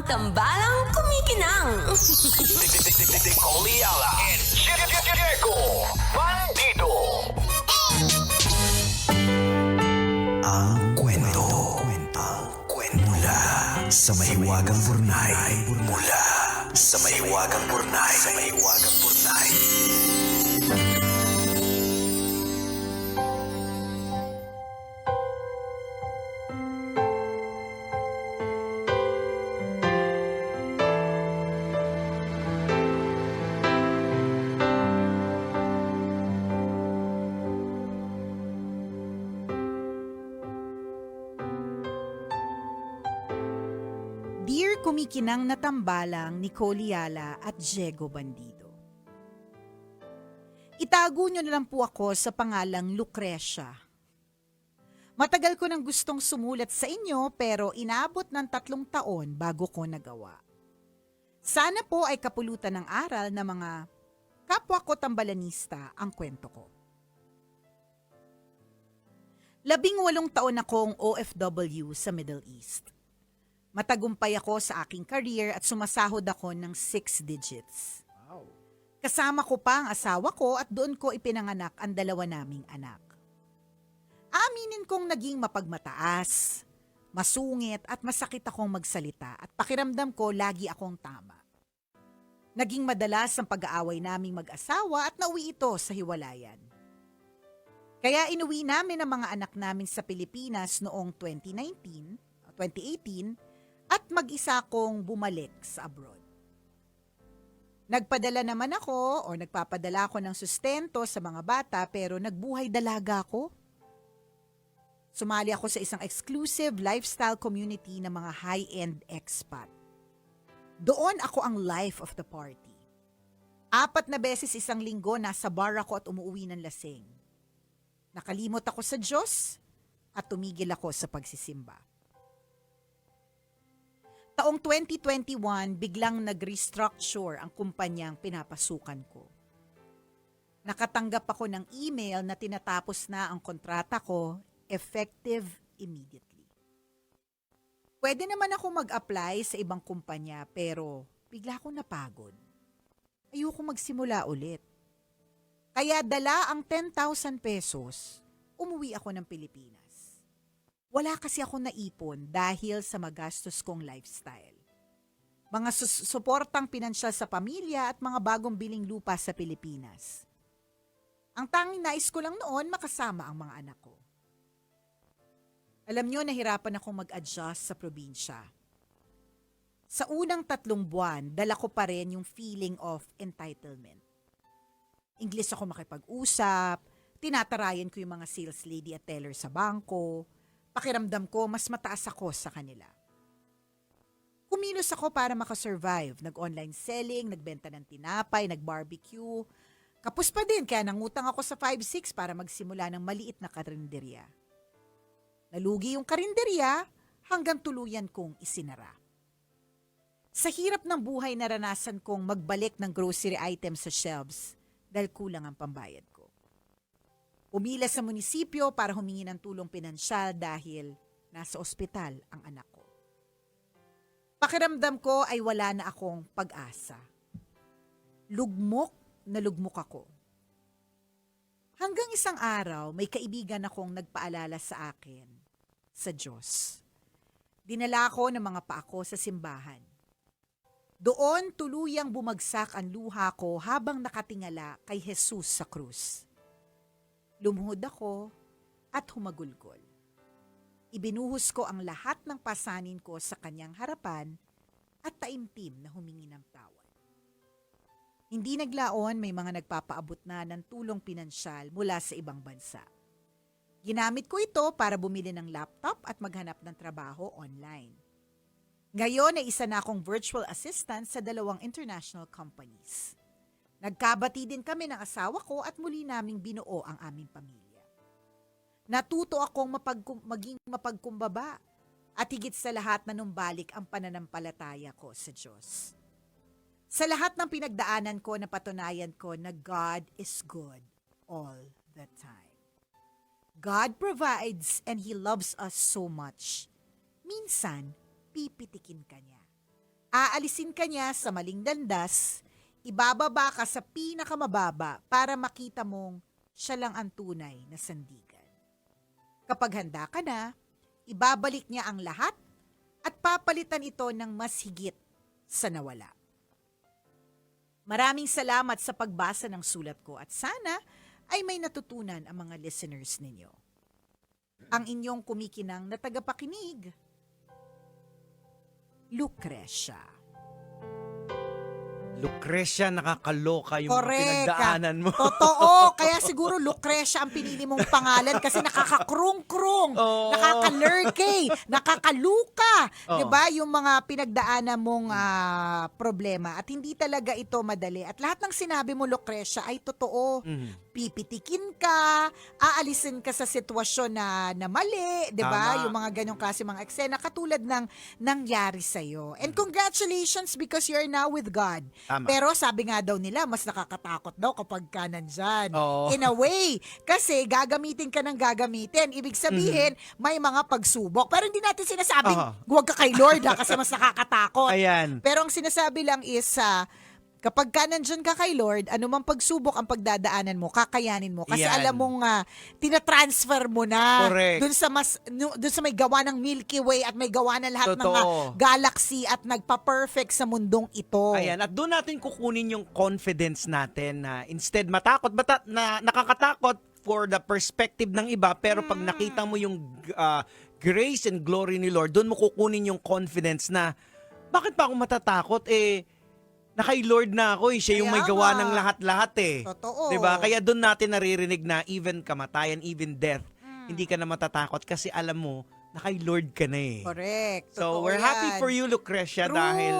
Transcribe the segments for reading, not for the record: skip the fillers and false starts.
tambalang kumikinang. Oliala and Diego Bandido. Ang kwento. Mula sa mahiwagang burnay. Mula sa mahiwagang burnay. Dear kumikinang na tambalang ni Oliala at Diego Bandido. Itago niyo na lang po ako sa pangalang Lucrecia. Matagal ko nang gustong sumulat sa inyo pero inabot ng 3 taon bago ko nagawa. Sana po ay kapulutan ng aral na mga kapwa ko tambalanista ang kwento ko. 18 taon akong OFW sa Middle East. Matagumpay ako sa aking career at sumasahod ako ng 6 digits. Kasama ko pa ang asawa ko at doon ko ipinanganak ang 2 naming anak. Aminin kong naging mapagmataas, masungit at masakit akong magsalita at pakiramdam ko lagi akong tama. Naging madalas ang pag-aaway naming mag-asawa at nauwi ito sa hiwalayan. Kaya inuwi namin ang mga anak namin sa Pilipinas noong 2018 at mag-isa kong bumalik sa abroad. Nagpadala naman ako o nagpapadala ako ng sustento sa mga bata pero nagbuhay dalaga ako. Sumali ako sa isang exclusive lifestyle community ng mga high-end expat. Doon ako ang life of the party. 4 na beses isang linggo nasa bar ako at umuwi ng lasing. Nakalimot ako sa Diyos at tumigil ako sa pagsisimba. Taong 2021, biglang nag-restructure ang kumpanyang pinapasukan ko. Nakatanggap ako ng email na tinatapos na ang kontrata ko, effective immediately. Pwede naman ako mag-apply sa ibang kumpanya pero bigla akong napagod. Ayoko magsimula ulit. Kaya dala ang 10,000 pesos, umuwi ako ng Pilipinas. Wala kasi akong naipon dahil sa magastos kong lifestyle. Mga suportang pinansyal sa pamilya at mga bagong biling lupa sa Pilipinas. Ang tanging nais ko lang noon makasama ang mga anak ko. Alam nyo, nahirapan akong mag-adjust sa probinsya. Sa unang 3 buwan, dala ko pa rin yung feeling of entitlement. Ingles ako makipag-usap, tinatarayan ko yung mga sales lady at teller sa bangko, pakiramdam ko mas mataas ako sa kanila. Kumilos ako para makasurvive. Nag-online selling, nagbenta ng tinapay, nag-barbecue. Kapos pa din kaya nangutang ako sa 5-6 para magsimula ng maliit na karinderya. Nalugi yung karinderya hanggang tuluyan kong isinara. Sa hirap ng buhay naranasan kong magbalik ng grocery items sa shelves dahil kulang ang pambayad ko. Umila sa munisipyo para humingi ng tulong pinansyal dahil nasa ospital ang anak ko. Pakiramdam ko ay wala na akong pag-asa. Lugmok na lugmok ako. Hanggang isang araw, may kaibigan akong nagpaalala sa akin, sa Diyos. Dinala ako ng mga paako sa simbahan. Doon tuluyang bumagsak ang luha ko habang nakatingala kay Jesus sa krus. Lumuhod ako at humagulgol. Ibinuhos ko ang lahat ng pasanin ko sa kanyang harapan at taimtim na humingi ng tawad. Hindi naglaon may mga nagpapaabot na ng tulong pinansyal mula sa ibang bansa. Ginamit ko ito para bumili ng laptop at maghanap ng trabaho online. Ngayon ay isa na akong virtual assistant sa 2 international companies. Nagkabati din kami ng asawa ko at muli naming binuo ang aming pamilya. Natuto akong maging mapagkumbaba at higit sa lahat na numbalik ang pananampalataya ko sa Diyos. Sa lahat ng pinagdaanan ko, napatunayan ko na God is good all the time. God provides and He loves us so much. Minsan, pipitikin ka niya. Aalisin ka niya sa maling landas, ibababa ka sa pinakamababa para makita mong siya lang ang tunay na sandigan. Kapag handa ka na, ibabalik niya ang lahat at papalitan ito ng mas higit sa nawala. Maraming salamat sa pagbasa ng sulat ko at sana ay may natutunan ang mga listeners ninyo. Ang inyong kumikinang na tagapakinig, Lucrecia. Lucrecia, nakakaloka yung mga Correct. pinagdaanan mo. Totoo. Kaya siguro Lucrecia ang pinili mong pangalan kasi nakakakrung-krung, Oo. nakakalurkay, nakakaluka. Oo. 'Di ba? Yung mga pinagdaanan mong problema. At hindi talaga ito madali. At lahat ng sinabi mo, Lucrecia, ay totoo. Pipitikin ka, aalisin ka sa sitwasyon na mali, 'di ba? Tama. Yung mga ganyong klase mga eksena katulad ng nangyari sa iyo. And congratulations because you're now with God. Tama. Pero sabi nga daw nila, mas nakakatakot daw kapag ka nandyan. Oo. In a way. Kasi gagamitin ka ng gagamitin. Ibig sabihin, may mga pagsubok. Pero hindi natin sinasabing, Aha. huwag ka kay Lord kasi mas nakakatakot. Ayan. Pero ang sinasabi lang is, kapag ka nandyan ka kay Lord, anumang pagsubok ang pagdadaanan mo, kakayanin mo. Kasi Yan. alam mong tinatransfer mo na Correct. dun sa may gawa ng Milky Way at may gawa na lahat ng Totoo. galaxy at nagpa-perfect sa mundong ito. Ayan, at doon natin kukunin yung confidence natin na instead na nakakatakot for the perspective ng iba, pero pag nakita mo yung grace and glory ni Lord, doon mo kukunin yung confidence na bakit pa ako matatakot? Na kay Lord na ako, siya yung Kaya may gawa nga. ng lahat-lahat Totoo. 'Di ba? Kaya doon natin naririnig na even kamatayan, even death, hindi ka na matatakot kasi alam mo na kay Lord ka na eh. Correct. So, Totoo we're happy yan. for you, Lucrecia, True. dahil,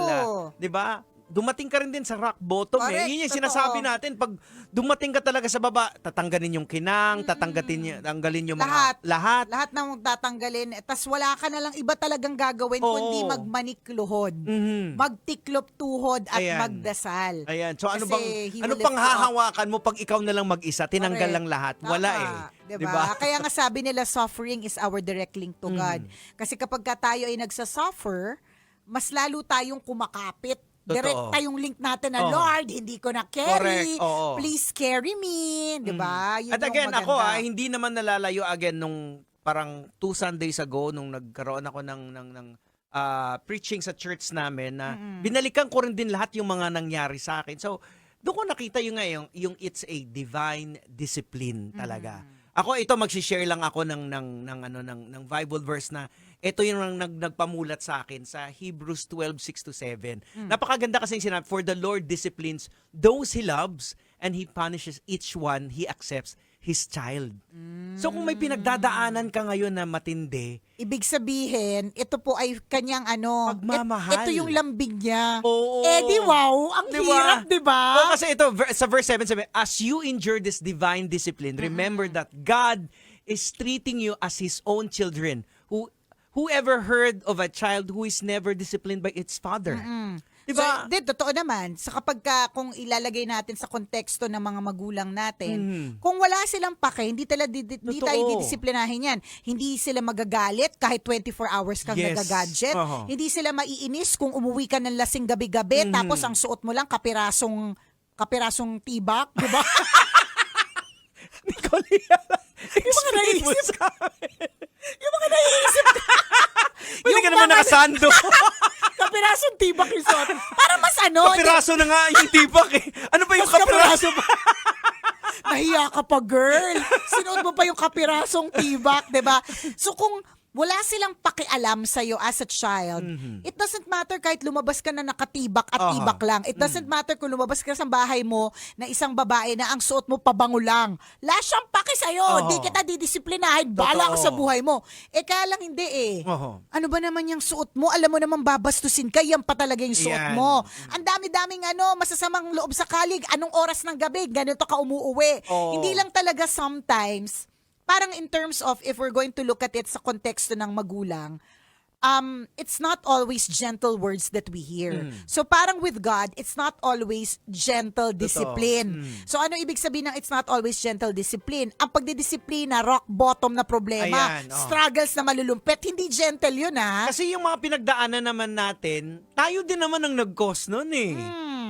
'di ba? Dumating ka rin din sa rock bottom Correct, Yun yung totoo. sinasabi natin. Pag dumating ka talaga sa baba, tatanggalin yung kinang, tanggalin yung Lahat. mga lahat. Lahat ng tatanggalin. Tas wala ka na lang iba talagang gagawin Oo. kundi magmanikluhod. Mhm. Magtiklop tuhod at Ayan. magdasal. Ayan. So ano Kasi he ano will pang lift you up. hahawakan mo pag ikaw na lang mag-isa? Tinanggal Correct. lang lahat. Wala Tama. eh. Diba? Kaya nga sabi nila, suffering is our direct link to God. Kasi kapag ka tayo ay nagsasuffer, mas lalo tayong kumakapit. Totoo. Direkta yung link natin na, Oo. Lord, hindi ko na carry. Correct. Oo. Please carry me. Diba? Yun At yung again, ako maganda. hindi naman nalalayo again nung parang 2 Sundays ago nung nagkaroon ako ng preaching sa church namin na binalikan ko rin din lahat yung mga nangyari sa akin. So, doon ko nakita yung it's a divine discipline talaga. Ako ito magsi-share lang ako ng Bible verse na ito yung nagpamulat sa akin sa Hebrews 12:6-7. Napakaganda kasi yung sinabi, for the Lord disciplines those He loves and He punishes each one He accepts His child. So kung may pinagdadaanan ka ngayon na matindi, Ibig sabihin, ito po ay kanyang Pagmamahal. ito yung lambing niya. Oo. Di wow, ang Di ba? hirap, di ba? Oo, kasi ito, sa verse 7, sabi, as you endure this divine discipline, remember that God is treating you as His own children. Whoever heard of a child who is never disciplined by its father? Diba? So, totoo naman. Sa kung ilalagay natin sa konteksto ng mga magulang natin, kung wala silang pake, hindi tayo Totoo. didisiplinahin yan. Hindi sila magagalit kahit 24 hours kang Yes. nagagadget. Uh-huh. Hindi sila maiinis kung umuwi ka ng lasing gabi-gabi, tapos ang suot mo lang kapirasong tibak, di ba? Nicolia, Yung mga naisip Yung mga naisip Pwede ka naman nakasando. kapirasong tibak yung suot. Para mas Kapiraso na nga yung tibak eh. Ano ba yung Mas kapiraso? Nahiya ka pa, girl. Sinuot mo pa yung kapirasong tibak, 'di ba? So kung wala silang pakialam sa'yo as a child, it doesn't matter kahit lumabas ka na nakatibak at tibak lang. It doesn't matter kung lumabas ka sa bahay mo na isang babae na ang suot mo pabango lang. Wala siyang paki sa'yo. Di kita didisiplinahin. Bala ka sa buhay mo. Kaya lang hindi eh. Ano ba naman yung suot mo? Alam mo naman babastusin ka. Yan pa talaga yung suot Yan. mo. Ang dami-daming masasamang loob sa kalig. Anong oras ng gabi? Ganito ka umuuwi. Oo. Hindi lang talaga sometimes, parang in terms of if we're going to look at it sa konteksto ng magulang, it's not always gentle words that we hear. So parang with God, it's not always gentle discipline. So ano ibig sabihin ng it's not always gentle discipline? Ang pagdidisiplina, rock bottom na problema, Ayan, struggles na malulumpet, hindi gentle yun ha. Kasi yung mga pinagdaanan naman natin, tayo din naman ang nag-cause nun eh.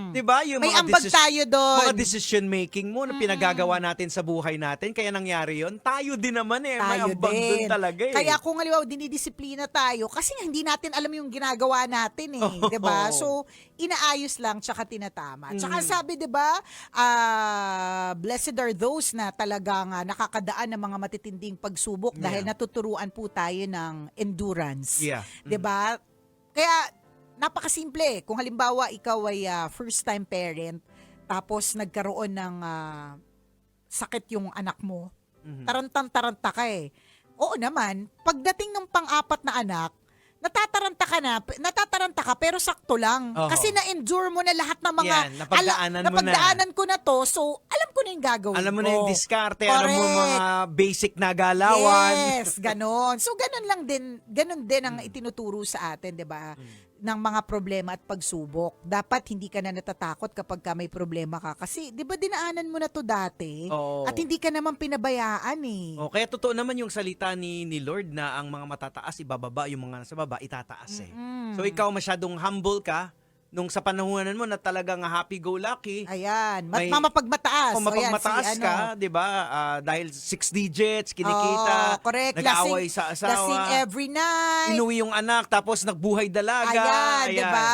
'Di ba? Yung May mga ambag tayo doon. mga decision making mo na pinagagawa natin sa buhay natin, kaya nangyari 'yon. Tayo din naman eh. May Tayo ambag doon din. talaga eh. Kaya kung halimbawa dinidisiplina tayo, kasi nga hindi natin alam yung ginagawa natin eh, 'di ba? So inaayos lang tsaka tinatama. Tsaka sabi 'di ba, blessed are those na talagang nakakadaan ng mga matitinding pagsubok dahil natuturuan po tayo ng endurance. Yeah. 'Di ba? Kaya napakasimple. Kung halimbawa ikaw ay first-time parent, tapos nagkaroon ng sakit yung anak mo, tarantang-taranta ka eh. Oo naman, pagdating ng pang-apat na anak, natataranta ka pero sakto lang. Oo. Kasi na-endure mo na lahat ng mga Yan, napagdaanan mo na. napagdaanan ko na to, so alam ko na yung gagawin Alam mo ko. na yung diskarte, alam mo Correct. mga basic na galawan. Yes, ganon. So ganon din ang itinuturo sa atin, 'di ba? Ng mga problema at pagsubok. Dapat hindi ka na natatakot kapag ka may problema ka kasi 'di ba dinaanan mo na 'to dati Oo. at hindi ka naman pinabayaan eh. O, kaya totoo naman yung salita ni Lord na ang mga matataas ibababa, yung mga nasa baba itataas eh. So ikaw masyadong humble ka nung sa panahonan mo na talagang happy-go-lucky. Ayan, May- mapagmataas. Kung mapagmataas ka, 'di ba? Dahil 6 digits kinikita, correct. nag-aaway sa asawa. Lasing every night. Inuwi yung anak tapos nagbuhay dalaga. Ayan, 'di ba?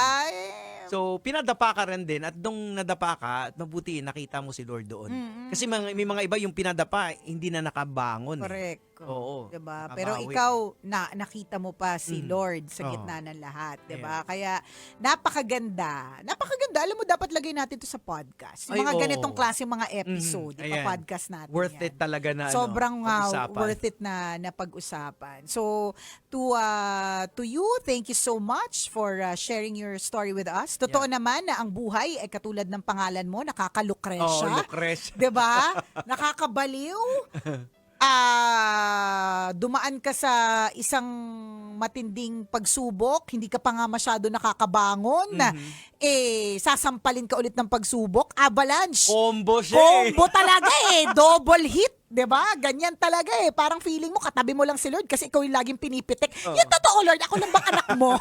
So, pinadapa ka rin din at nung nadapa ka, mabuti nakita mo si Lord doon. Kasi may mga iba yung pinadapa, hindi na nakabangon. Correct. Oo. 'Di ba? Nakabawi. Pero ikaw nakita mo pa si Lord sa Oo. gitna ng lahat, 'di ba? Kaya napakaganda. Napakaganda. Alam mo dapat lagay natin 'to sa podcast. Yung Ay, mga oo. ganitong klase mga episode, Ayan. podcast natin. Worth yan. it talaga na Sobrang pag-usapan. worth it na pag-usapan. So to you, thank you so much for sharing your story with us. Totoo naman na ang buhay ay katulad ng pangalan mo, Oh, nakakalukresya. Lucretia. 'Di ba? Nakakabaliw. Dumaan ka sa isang matinding pagsubok, hindi ka pa nga masyado nakakabangon, sasampalin ka ulit ng pagsubok, avalanche. Combo siya eh. Combo talaga eh, double hit, 'di ba? Ganyan talaga eh. Parang feeling mo katabi mo lang si Lord kasi ikaw yung laging pinipitik. Yung totoo, Lord, ako lang bang anak mo?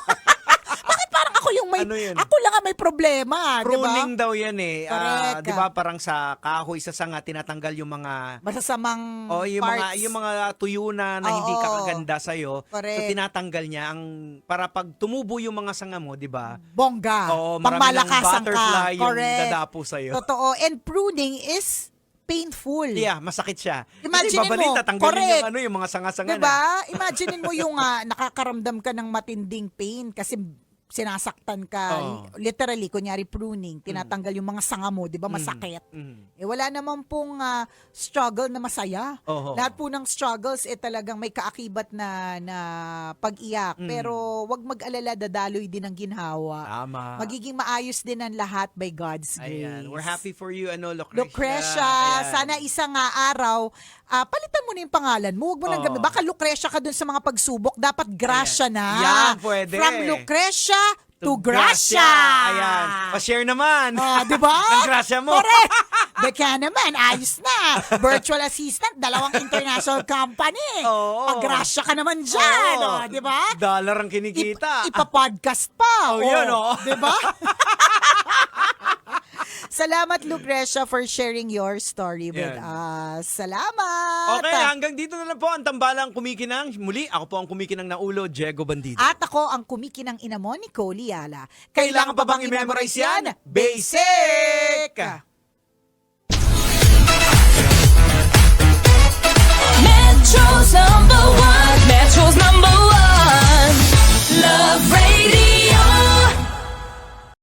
Bakit parang ako yung may Ano yun? ako lang ang may problema, 'di ba? Pruning daw yan eh. Correct. 'Di ba parang sa kahoy sa sanga tinatanggal yung mga Masasamang yung parts. mga tuyo na hindi Oo. kakaganda sa iyo. So Correct. tinatanggal niya ang para pag tumubo yung mga sanga mo, 'di ba? Bongga. Oo, marami ng Pangmalakasan butterfly ka. yung Correct. dadapo sa iyo. Totoo. And pruning is painful. Yeah, masakit siya. Imagine Kasi babalita, mo, tanggalin correct. yung mga sanga-sanga na. Diba? Imagine mo yung nakakaramdam ka ng matinding pain kasi sinasaktan ka. Oo. Literally, kunyari pruning, tinatanggal yung mga sanga mo, di ba? Masakit. Eh wala naman pong struggle na masaya. Oo. Lahat po ng struggles talagang may kaakibat na pag-iyak. Pero wag mag-alala, dadaloy din ang ginhawa. Tama. Magiging maayos din ang lahat by God's grace. Ayan. We're happy for you, Lucretia. Lucretia, Ayan. sana isang araw, palitan mo na yung pangalan mo. Huwag mo nang Oo. gamitin. Baka Lucretia ka dun sa mga pagsubok. Dapat Gracia Ayan. na. Yan, pwede. From Lucretia to Gracia. Ayan. Pa-share naman. Di ba? Ng Gracia mo. Correct. Beka naman, ayos na. Virtual assistant, 2 international company. Oo. Pag-Gracia ka naman dyan. Oo. Di ba? Dollar ang kinikita. Ipa-podcast pa. Oh, yun, oh. Di ba? Salamat, Lucretia, for sharing your story with Yan. us. Salamat. Okay, hanggang dito na lang po ang tambalang kumikinang. Muli, ako po ang kumikinang na ulo, Diego Bandido. At ako ang kumikinang ina mo, Nicole Liala. Kailangan pa bang i-memorize yan? Basic!